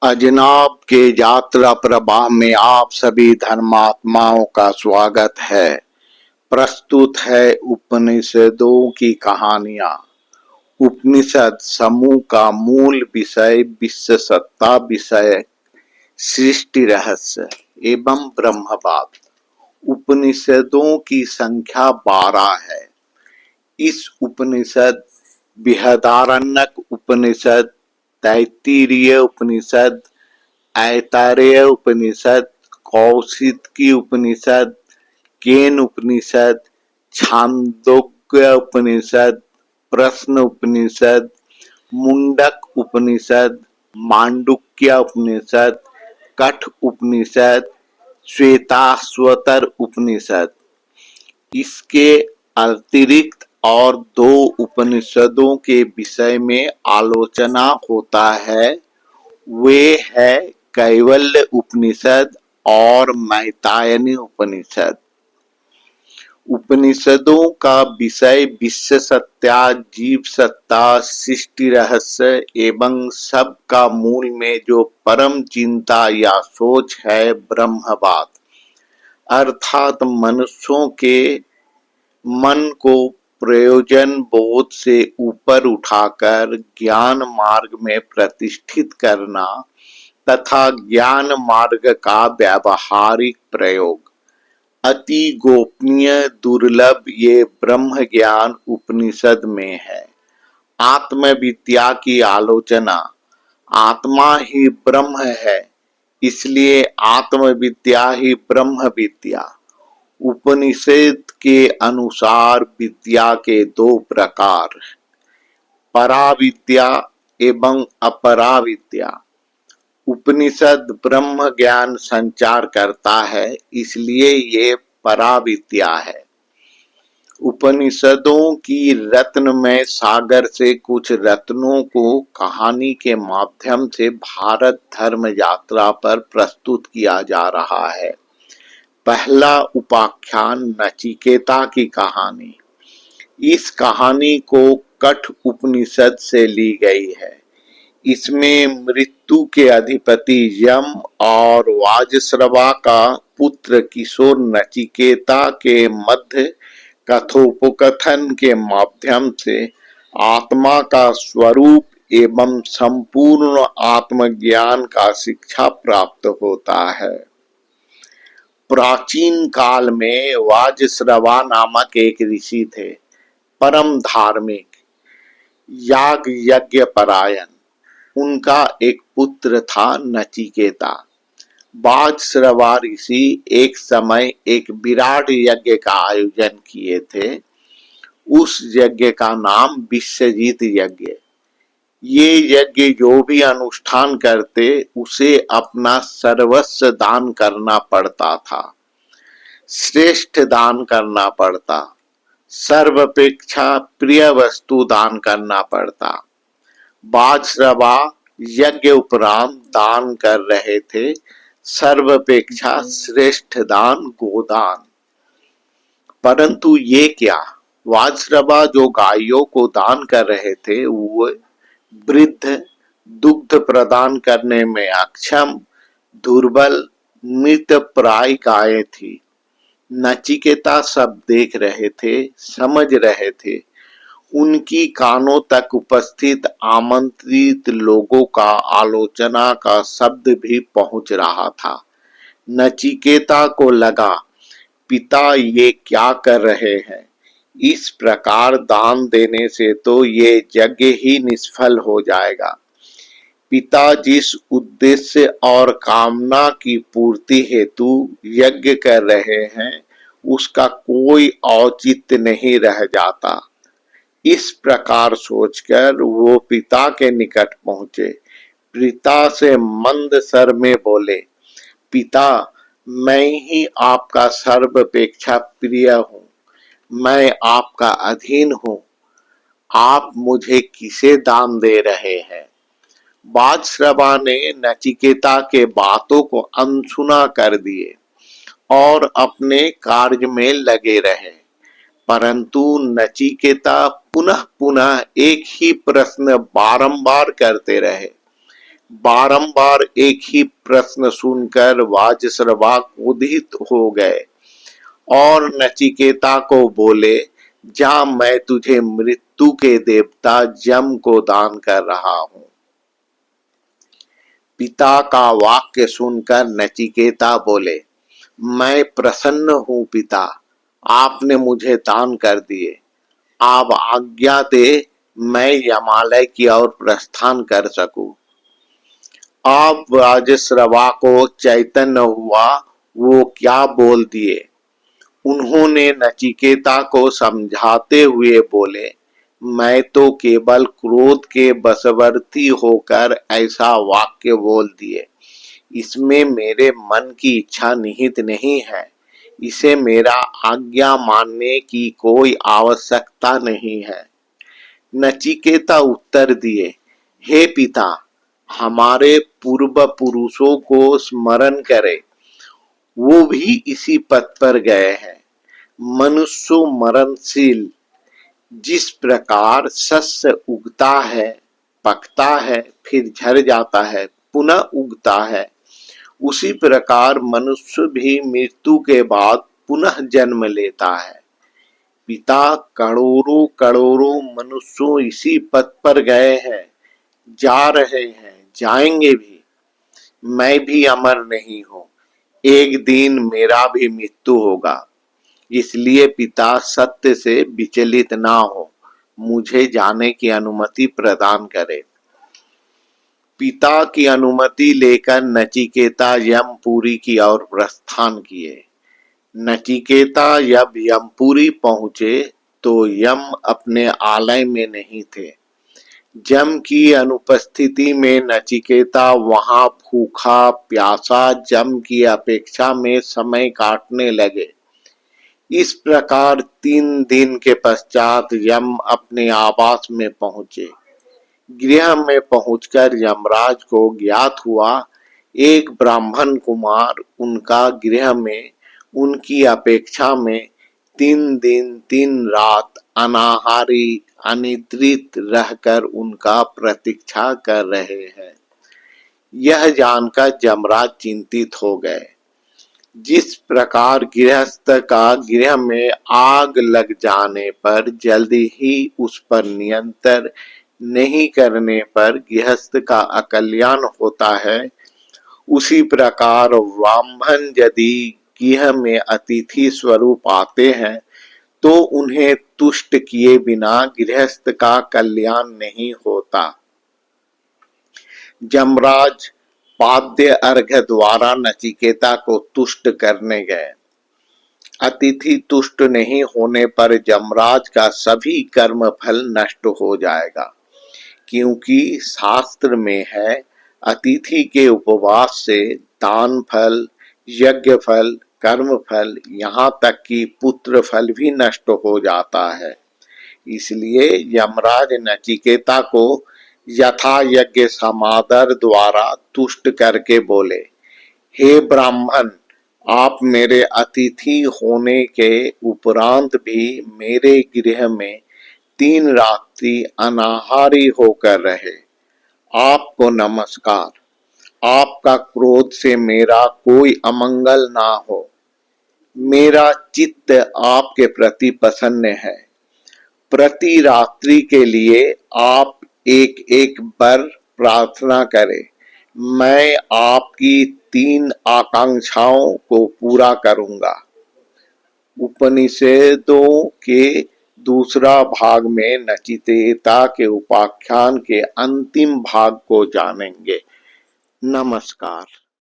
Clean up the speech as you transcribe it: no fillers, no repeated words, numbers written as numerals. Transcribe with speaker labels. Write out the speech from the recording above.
Speaker 1: अजनाब के यात्रा प्रवाह में आप सभी धर्मात्माओं का स्वागत है। प्रस्तुत है उपनिषदों की कहानियां। उपनिषद समूह का मूल विषय विश्व सत्ता विषय, सृष्टि रहस्य एवं ब्रह्मवाद। उपनिषदों की संख्या 12 है। इस उपनिषद बृहदारण्यक उपनिषद, तैत्तिरीय उपनिषद, ऐतरेय उपनिषद, कौशितकी उपनिषद, केन उपनिषद, छांदोग्य उपनिषद, प्रश्न उपनिषद, मुंडक उपनिषद, मांडुक्य उपनिषद, कठ उपनिषद, श्वेताश्वतर उपनिषद। इसके अतिरिक्त और 2 उपनिषदों के विषय में आलोचना होता है। वे है कैवल्य उपनिषद और मैत्रायणी उपनिषद। उपनिषदों का विषय विश्व सत्ता, जीव सत्ता, सृष्टि रहस्य एवं सब का मूल में जो परम चिंता या सोच है ब्रह्मवाद, अर्थात मनुष्यों के मन को प्रयोजन बोध से ऊपर उठाकर ज्ञान मार्ग में प्रतिष्ठित करना तथा ज्ञान मार्ग का व्यावहारिक प्रयोग। अति गोपनीय दुर्लभ ये ब्रह्म ज्ञान उपनिषद में है। आत्मविद्या की आलोचना। आत्मा ही ब्रह्म है, इसलिए आत्मविद्या ही ब्रह्म विद्या। उपनिषद के अनुसार विद्या के 2 प्रकार, पराविद्या एवं अपराविद्या। उपनिषद ब्रह्म ज्ञान संचार करता है, इसलिए ये पराविद्या है। उपनिषदों की रत्नमय सागर से कुछ रत्नों को कहानी के माध्यम से भारत धर्म यात्रा पर प्रस्तुत किया जा रहा है। पहला उपाख्यान नचिकेता की कहानी। इस कहानी को कठ उपनिषद से ली गई है। इसमें मृत्यु के अधिपति यम और वाजश्रवा का पुत्र किशोर नचिकेता के मध्य कथोपकथन के माध्यम से आत्मा का स्वरूप एवं संपूर्ण आत्मज्ञान का शिक्षा प्राप्त होता है। प्राचीन काल में वाजश्रवा नामक एक ऋषि थे, परम धार्मिक, याग यज्ञ परायण। उनका एक पुत्र था नचिकेता। वाजश्रवा ऋषि एक समय एक विराट यज्ञ का आयोजन किए थे। उस यज्ञ का नाम विश्वजीत यज्ञ। ये यज्ञ जो भी अनुष्ठान करते उसे अपना सर्वस्व दान करना पड़ता था, श्रेष्ठ दान करना पड़ता, सर्वापेक्षा प्रिय वस्तु दान करना पड़ता। वाजश्रवा यज्ञ उपरांत दान कर रहे थे सर्वापेक्षा श्रेष्ठ दान गोदान। परंतु ये क्या, वाजश्रवा जो गायों को दान कर रहे थे वो वृद्ध, दुग्ध प्रदान करने में अक्षम, दुर्बल, मृतप्राय गायें थी। नचिकेता सब देख रहे थे, समझ रहे थे। उनकी कानों तक उपस्थित आमंत्रित लोगों का आलोचना का शब्द भी पहुंच रहा था। नचिकेता को लगा, पिता ये क्या कर रहे हैं? इस प्रकार दान देने से तो ये यज्ञ ही निष्फल हो जाएगा। पिता जिस उद्देश्य और कामना की पूर्ति हेतु यज्ञ कर रहे हैं उसका कोई औचित्य नहीं रह जाता। इस प्रकार सोचकर वो पिता के निकट पहुंचे। पिता से मंद स्वर में बोले, पिता, मैं ही आपका सर्वापेक्षा प्रिय हूँ, मैं आपका अधीन हूँ, आप मुझे किसे दान दे रहे हैं? वाजश्रवा ने नचिकेता के बातों को अनसुना कर दिए और अपने कार्य में लगे रहे। परंतु नचिकेता पुनः पुनः एक ही प्रश्न बारंबार करते रहे। बारंबार एक ही प्रश्न सुनकर वाजश्रवा क्रोधित हो गए और नचिकेता को बोले, जा, मैं तुझे मृत्यु के देवता यम को दान कर रहा हूं। पिता का वाक्य सुनकर नचिकेता बोले, मैं प्रसन्न हूं पिता, आपने मुझे दान कर दिए। आप आज्ञा दे मैं यमालय की ओर प्रस्थान कर सकूं। अब वाजश्रवा को चैतन्य हुआ, वो क्या बोल दिए। उन्होंने नचिकेता को समझाते हुए बोले, मैं तो केवल क्रोध के वशवर्ती होकर ऐसा वाक्य बोल दिए। इसमें मेरे मन की इच्छा निहित नहीं है। इसे मेरा आज्ञा मानने की कोई आवश्यकता नहीं है। नचिकेता उत्तर दिए, हे पिता, हमारे पूर्व पुरुषों को स्मरण करें, वो भी इसी पथ पर गए हैं। मनुष्य मरणशील, जिस प्रकार शस्य उगता है, पकता है, फिर झड़ जाता है, पुनः उगता है, उसी प्रकार मनुष्य भी मृत्यु के बाद पुनः जन्म लेता है। पिता, करोड़ों करोड़ों मनुष्यों इसी पथ पर गए हैं, जा रहे हैं, जाएंगे भी। मैं भी अमर नहीं हूं, एक दिन मेरा भी मृत्यु होगा। इसलिए पिता, सत्य से विचलित ना हो, मुझे जाने की अनुमति प्रदान करे। पिता की अनुमति लेकर नचिकेता यमपुरी की ओर प्रस्थान किए। नचिकेता जब यमपुरी पहुंचे तो यम अपने आलय में नहीं थे। जम की अनुपस्थिति में नचिकेता वहां भूखा प्यासा जम की अपेक्षा में समय काटने लगे। इस प्रकार 3 दिन के पश्चात यम अपने आवास में पहुंचे। गृह में पहुंचकर यमराज को ज्ञात हुआ, एक ब्राह्मण कुमार उनका गृह में उनकी अपेक्षा में 3 दिन 3 रात अनाहारी अनिद्रित रहकर उनका प्रतीक्षा कर रहे हैं। यह जानकर यमराज चिंतित हो गए। जिस प्रकार गृहस्थ का गृह में आग लग जाने पर जल्दी ही उस पर नियंत्रण नहीं करने पर गृहस्थ का अकल्याण होता है, उसी प्रकार ब्राह्मण यदि गृह में अतिथि स्वरूप आते हैं तो उन्हें तुष्ट किए बिना गृहस्थ का कल्याण नहीं होता। यमराज पाद्य अर्घ्य द्वारा नचिकेता को तुष्ट करने गए। अतिथि तुष्ट नहीं होने पर यमराज का सभी कर्म फल नष्ट हो जाएगा, क्योंकि शास्त्र में है, अतिथि के उपवास से दान फल, यज्ञ फल, कर्म फल, यहाँ तक कि पुत्र फल भी नष्ट हो जाता है। इसलिए यमराज नचिकेता को यथा यज्ञ समादर द्वारा तुष्ट करके बोले, हे ब्राह्मण, आप मेरे अतिथि होने के उपरांत भी मेरे गृह में 3 रात्रि अनाहारी होकर रहे। आपको नमस्कार। आपका क्रोध से मेरा कोई अमंगल ना हो। मेरा चित्त आपके प्रति प्रसन्न है। प्रति रात्रि के लिए आप एक एक वर प्रार्थना करें। मैं आपकी 3 आकांक्षाओं को पूरा करूंगा। उपनिषदों के दूसरा भाग में नचिकेता के उपाख्यान के अंतिम भाग को जानेंगे। नमस्कार।